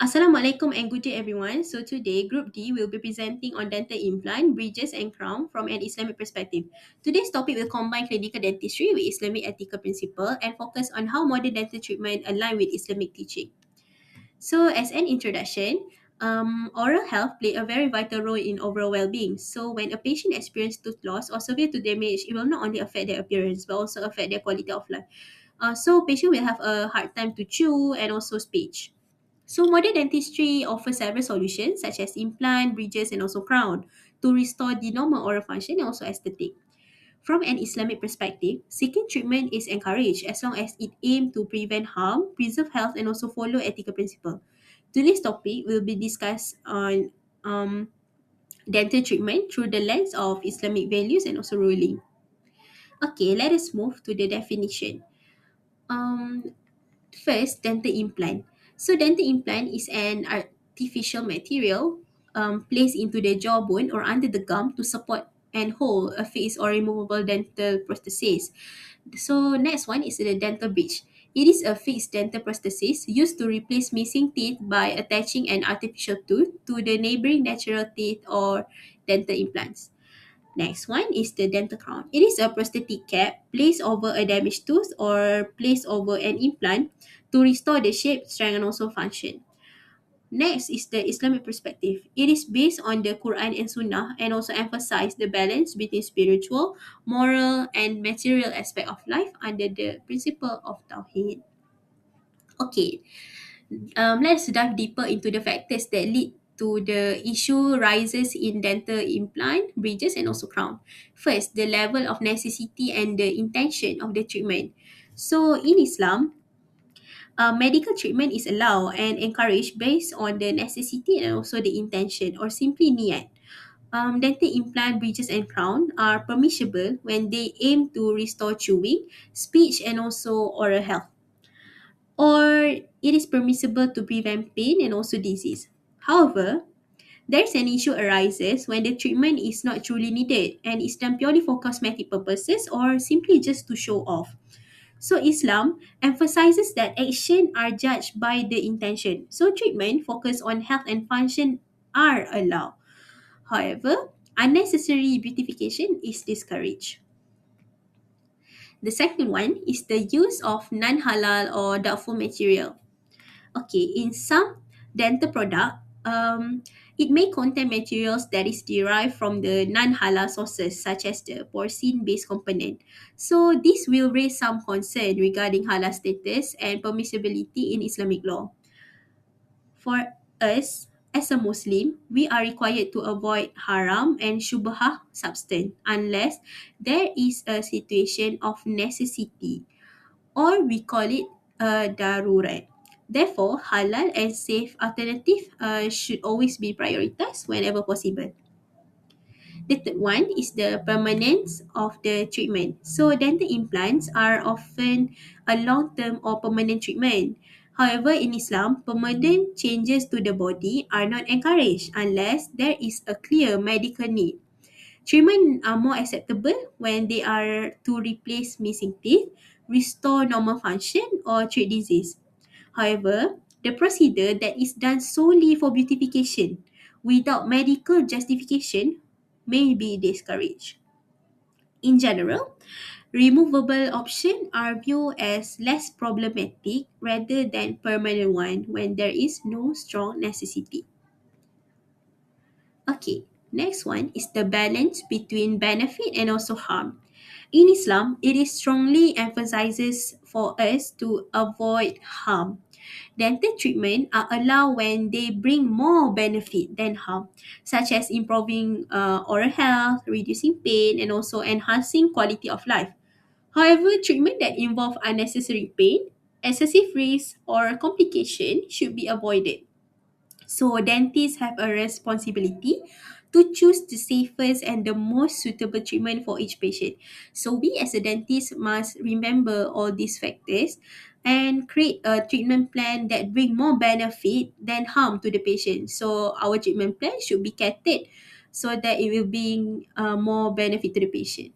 Assalamualaikum and good day everyone. So today Group D will be presenting on dental implant, bridges and crown from an Islamic perspective. Today's topic will combine clinical dentistry with Islamic ethical principle and focus on how modern dental treatment align with Islamic teaching. So as an introduction, oral health play a very vital role in overall well-being. So when a patient experiences tooth loss or severe tooth damage, it will not only affect their appearance but also affect their quality of life. So patient will have a hard time to chew and also speech. So modern dentistry offers several solutions such as implant, bridges, and also crown to restore the normal oral function and also aesthetic. From an Islamic perspective, seeking treatment is encouraged as long as it aims to prevent harm, preserve health, and also follow ethical principle. Today's topic will be discussed on dental treatment through the lens of Islamic values and also ruling. Okay, let us move to the definition. Um, First, dental implant. So, dental implant is an artificial material placed into the jawbone or under the gum to support and hold a fixed or removable dental prosthesis. So, next one is the dental bridge. It is a fixed dental prosthesis used to replace missing teeth by attaching an artificial tooth to the neighboring natural teeth or dental implants. Next one is the dental crown. It is a prosthetic cap placed over a damaged tooth or placed over an implant to restore the shape, strength, and also function. Next is the Islamic perspective. It is based on the Quran and Sunnah and also emphasize the balance between spiritual, moral, and material aspect of life under the principle of Tawheed. Okay, let's dive deeper into the factors that lead to the issue rises in dental implant, bridges, and also crown. First, the level of necessity and the intention of the treatment. So, in Islam, medical treatment is allowed and encouraged based on the necessity and also the intention or simply niyat. Dental implant, bridges, and crown are permissible when they aim to restore chewing, speech, and also oral health, or it is permissible to prevent pain and also disease. However, there's an issue arises when the treatment is not truly needed and is done purely for cosmetic purposes or simply just to show off. So Islam emphasizes that action are judged by the intention. So treatment focus on health and function are allowed. However, unnecessary beautification is discouraged. The second one is the use of non-halal or doubtful material. Okay, in some dental product, it may contain materials that is derived from the non-halal sources such as the porcine-based component. So this will raise some concern regarding halal status and permissibility in Islamic law. For us, as a Muslim, we are required to avoid haram and shubhah substance unless there is a situation of necessity, or we call it darurat. Therefore, halal and safe alternative should always be prioritized whenever possible. The third one is the permanence of the treatment. So, dental implants are often a long-term or permanent treatment. However, in Islam, permanent changes to the body are not encouraged unless there is a clear medical need. Treatment are more acceptable when they are to replace missing teeth, restore normal function, or treat disease. However, the procedure that is done solely for beautification without medical justification may be discouraged. In general, removable options are viewed as less problematic rather than permanent one when there is no strong necessity. Okay, next one is the balance between benefit and also harm. In Islam, it is strongly emphasizes for us to avoid harm. Dental treatment are allowed when they bring more benefit than harm, such as improving oral health, reducing pain, and also enhancing quality of life. However, treatment that involve unnecessary pain, excessive risk, or complication should be avoided. So, dentists have a responsibility to choose the safest and the most suitable treatment for each patient. So, we as a dentist must remember all these factors and create a treatment plan that bring more benefit than harm to the patient. So, our treatment plan should be catered so that it will bring more benefit to the patient.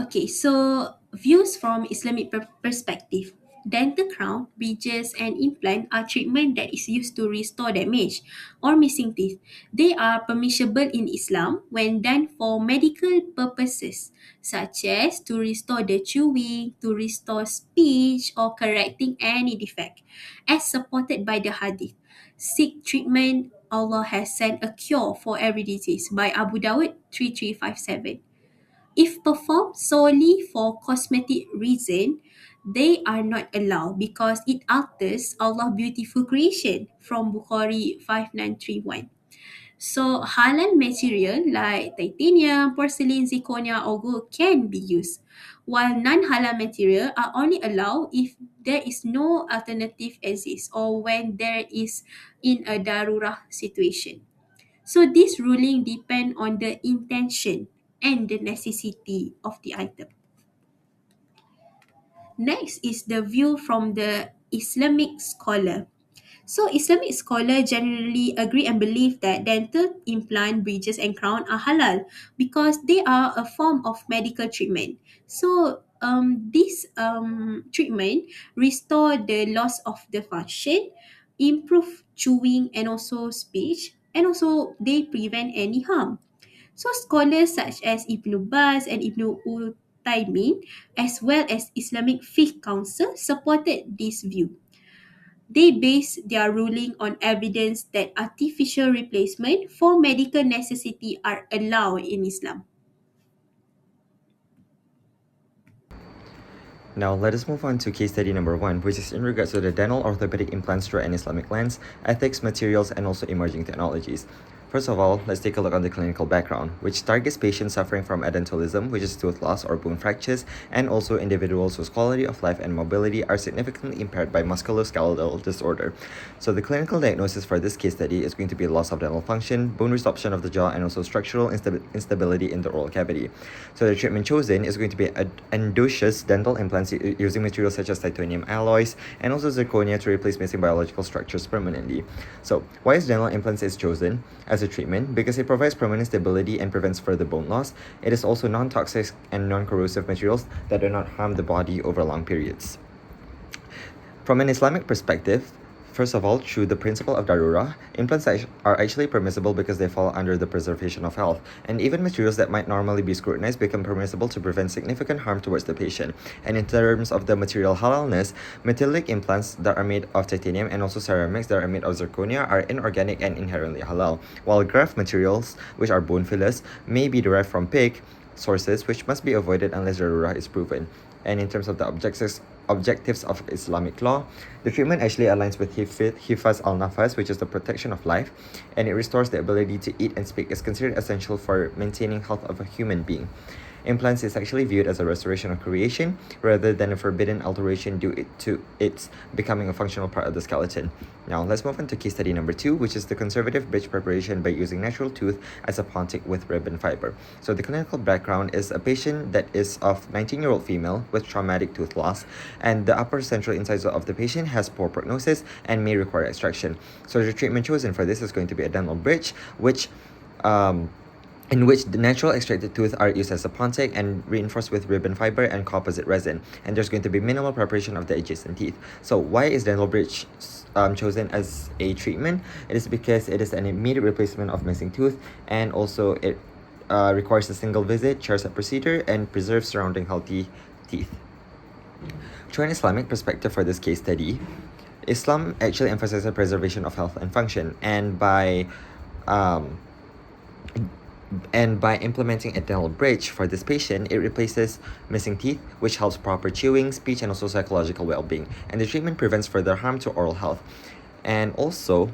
Okay, so views from Islamic perspective. Dental crown, bridges, and implant are treatment that is used to restore damage or missing teeth. They are permissible in Islam when done for medical purposes, such as to restore the chewing, to restore speech, or correcting any defect, as supported by the hadith. Seek treatment, Allah has sent a cure for every disease by Abu Dawud 3357. If performed solely for cosmetic reason, they are not allowed because it alters Allah's beautiful creation from Bukhari 5931. So halal material like titanium, porcelain, zirconia or gold can be used, while non-halal material are only allowed if there is no alternative exists or when there is in a darurah situation. So this ruling depend on the intention and the necessity of the item. Next is the view from the Islamic scholar. So Islamic scholars generally agree and believe that dental implant, bridges and crown are halal because they are a form of medical treatment. So this treatment restore the loss of the function, improve chewing and also speech, and also they prevent any harm. So scholars such as Ibn Baz and Ibn Utaymin, as well as Islamic Fiqh Council, supported this view. They base their ruling on evidence that artificial replacement for medical necessity are allowed in Islam. Now, let us move on to case study number 1, which is in regards to the dental orthopedic implants through an Islamic lens, ethics, materials, and also emerging technologies. First of all, let's take a look on the clinical background, which targets patients suffering from edentalism, which is tooth loss or bone fractures, and also individuals whose quality of life and mobility are significantly impaired by musculoskeletal disorder. So the clinical diagnosis for this case study is going to be loss of dental function, bone resorption of the jaw, and also structural instability in the oral cavity. So the treatment chosen is going to be endoceous dental implants using materials such as titanium alloys and also zirconia to replace missing biological structures permanently. So why is dental implants is chosen as a treatment? Because it provides permanent stability and prevents further bone loss. It is also non-toxic and non-corrosive materials that do not harm the body over long periods. From an Islamic perspective, first of all, through the principle of darura, implants are actually permissible because they fall under the preservation of health, and even materials that might normally be scrutinized become permissible to prevent significant harm towards the patient. And in terms of the material halalness, metallic implants that are made of titanium and also ceramics that are made of zirconia are inorganic and inherently halal, while graft materials, which are bone fillers, may be derived from pig sources, which must be avoided unless darura is proven. And in terms of the objectives of Islamic law, the treatment actually aligns with Hifaz al-Nafas, which is the protection of life, and it restores the ability to eat and speak, is considered essential for maintaining health of a human being. Implants is actually viewed as a restoration of creation rather than a forbidden alteration due to its becoming a functional part of the skeleton. Now, let's move on to case study number 2, which is the conservative bridge preparation by using natural tooth as a pontic with ribbon fiber. So the clinical background is a patient that is of 19-year-old female with traumatic tooth loss, and the upper central incisor of the patient has poor prognosis and may require extraction. So the treatment chosen for this is going to be a dental bridge, in which the natural extracted tooth are used as a pontic and reinforced with ribbon fiber and composite resin, and there's going to be minimal preparation of the adjacent teeth. So why is dental bridge chosen as a treatment? It is because it is an immediate replacement of missing tooth, and also it requires a single visit, chairside procedure, and preserves surrounding healthy teeth. Through an Islamic perspective for this case study, Islam actually emphasizes the preservation of health and function, and by implementing a dental bridge for this patient, it replaces missing teeth, which helps proper chewing, speech, and also psychological well-being. And the treatment prevents further harm to oral health. And also,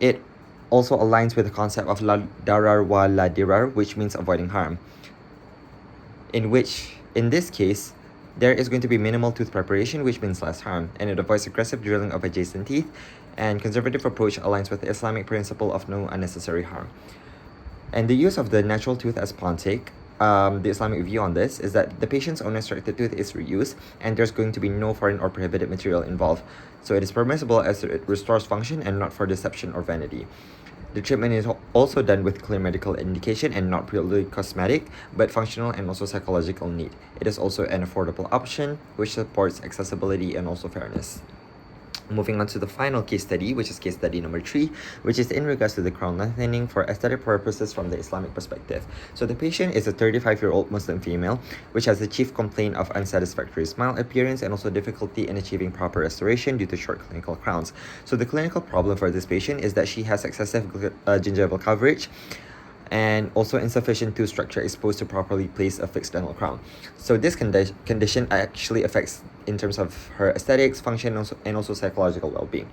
it also aligns with the concept of la darar wa la dirar, which means avoiding harm. In this case, there is going to be minimal tooth preparation, which means less harm, and it avoids aggressive drilling of adjacent teeth, and conservative approach aligns with the Islamic principle of no unnecessary harm. And the use of the natural tooth as pontic, the Islamic view on this is that the patient's own extracted tooth is reused, and there's going to be no foreign or prohibited material involved. So it is permissible as it restores function and not for deception or vanity. The treatment is also done with clear medical indication and not purely cosmetic, but functional and also psychological need. It is also an affordable option, which supports accessibility and also fairness. Moving on to the final case study, which is case study number 3, which is in regards to the crown lengthening for aesthetic purposes from the Islamic perspective. So the patient is a 35-year-old Muslim female, which has the chief complaint of unsatisfactory smile appearance and also difficulty in achieving proper restoration due to short clinical crowns. So the clinical problem for this patient is that she has excessive gingival coverage and also insufficient tooth structure exposed to properly place a fixed dental crown. So this condition actually affects in terms of her aesthetics, function, and also psychological well-being.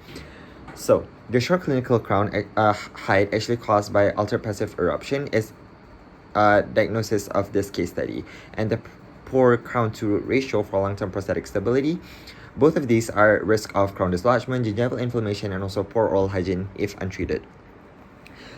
So the short clinical crown height actually caused by altered passive eruption is a diagnosis of this case study, and the poor crown to root ratio for long-term prosthetic stability. Both of these are at risk of crown dislodgement, gingival inflammation, and also poor oral hygiene if untreated.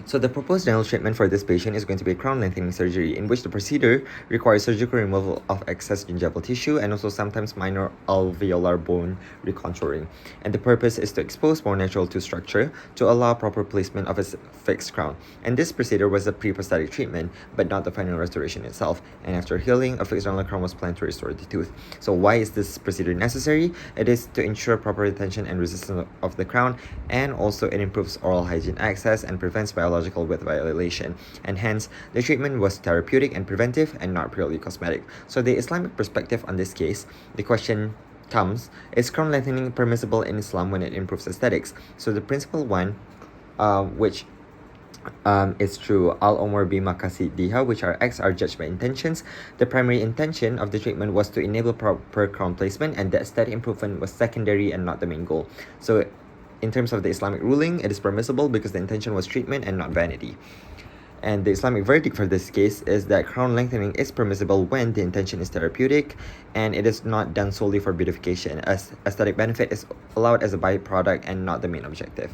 So the proposed dental treatment for this patient is going to be crown lengthening surgery, in which the procedure requires surgical removal of excess gingival tissue and also sometimes minor alveolar bone recontouring. And the purpose is to expose more natural tooth structure to allow proper placement of a fixed crown. And this procedure was a pre-prosthetic treatment, but not the final restoration itself. And after healing, a fixed dental crown was planned to restore the tooth. So why is this procedure necessary? It is to ensure proper retention and resistance of the crown, and also it improves oral hygiene access and prevents biological width violation, and hence the treatment was therapeutic and preventive and not purely cosmetic. So the Islamic perspective on this case, the question comes, is crown lengthening permissible in Islam when it improves aesthetics? So the principal one, which is through al-umur bi maqasidiha, which are acts are judged by intentions. The primary intention of the treatment was to enable proper crown placement, and the aesthetic improvement was secondary and not the main goal. So in terms of the Islamic ruling, it is permissible because the intention was treatment and not vanity. And the Islamic verdict for this case is that crown lengthening is permissible when the intention is therapeutic and it is not done solely for beautification, as aesthetic benefit is allowed as a byproduct and not the main objective.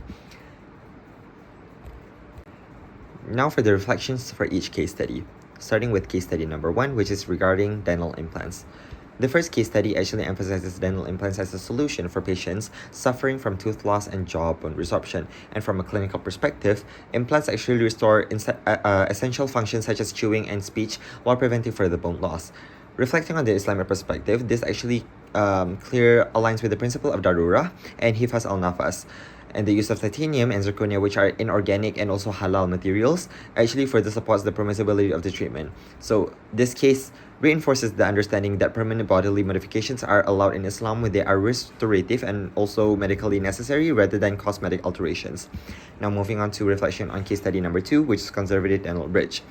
Now for the reflections for each case study, starting with case study number 1, which is regarding dental implants. The first case study actually emphasizes dental implants as a solution for patients suffering from tooth loss and jaw bone resorption. And from a clinical perspective, implants actually restore essential functions such as chewing and speech while preventing further bone loss. Reflecting on the Islamic perspective, this actually clear aligns with the principle of darura and hifaz al-nafas. And the use of titanium and zirconia, which are inorganic and also halal materials, actually further supports the permissibility of the treatment. So this case reinforces the understanding that permanent bodily modifications are allowed in Islam when they are restorative and also medically necessary rather than cosmetic alterations. Now moving on to reflection on case study number 2, which is conservative dental bridge.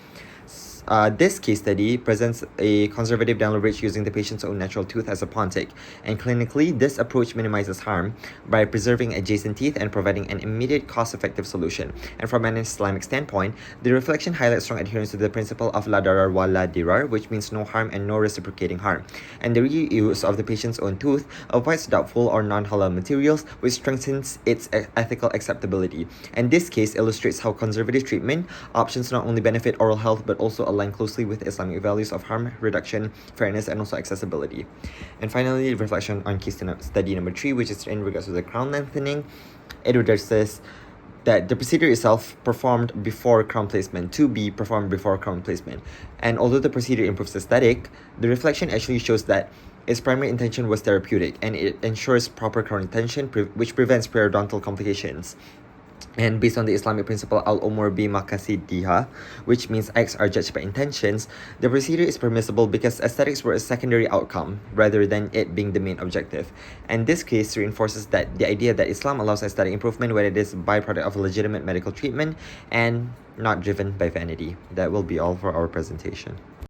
This case study presents a conservative dental bridge using the patient's own natural tooth as a pontic, and clinically, this approach minimizes harm by preserving adjacent teeth and providing an immediate cost-effective solution. And from an Islamic standpoint, the reflection highlights strong adherence to the principle of la darar wa la dirar, which means no harm and no reciprocating harm. And the reuse of the patient's own tooth avoids doubtful or non-halal materials, which strengthens its ethical acceptability. And this case illustrates how conservative treatment options not only benefit oral health but also align closely with Islamic values of harm reduction, fairness, and also accessibility. And finally, reflection on case study number 3, which is in regards to the crown lengthening. It addresses that the procedure itself performed before crown placement to be performed before crown placement. And although the procedure improves aesthetic, the reflection actually shows that its primary intention was therapeutic, and it ensures proper crown retention, which prevents periodontal complications. And based on the Islamic principle al-umur bi maqasidiha, which means acts are judged by intentions, the procedure is permissible because aesthetics were a secondary outcome rather than it being the main objective. And this case reinforces that the idea that Islam allows aesthetic improvement when it is a byproduct of legitimate medical treatment and not driven by vanity. That will be all for our presentation.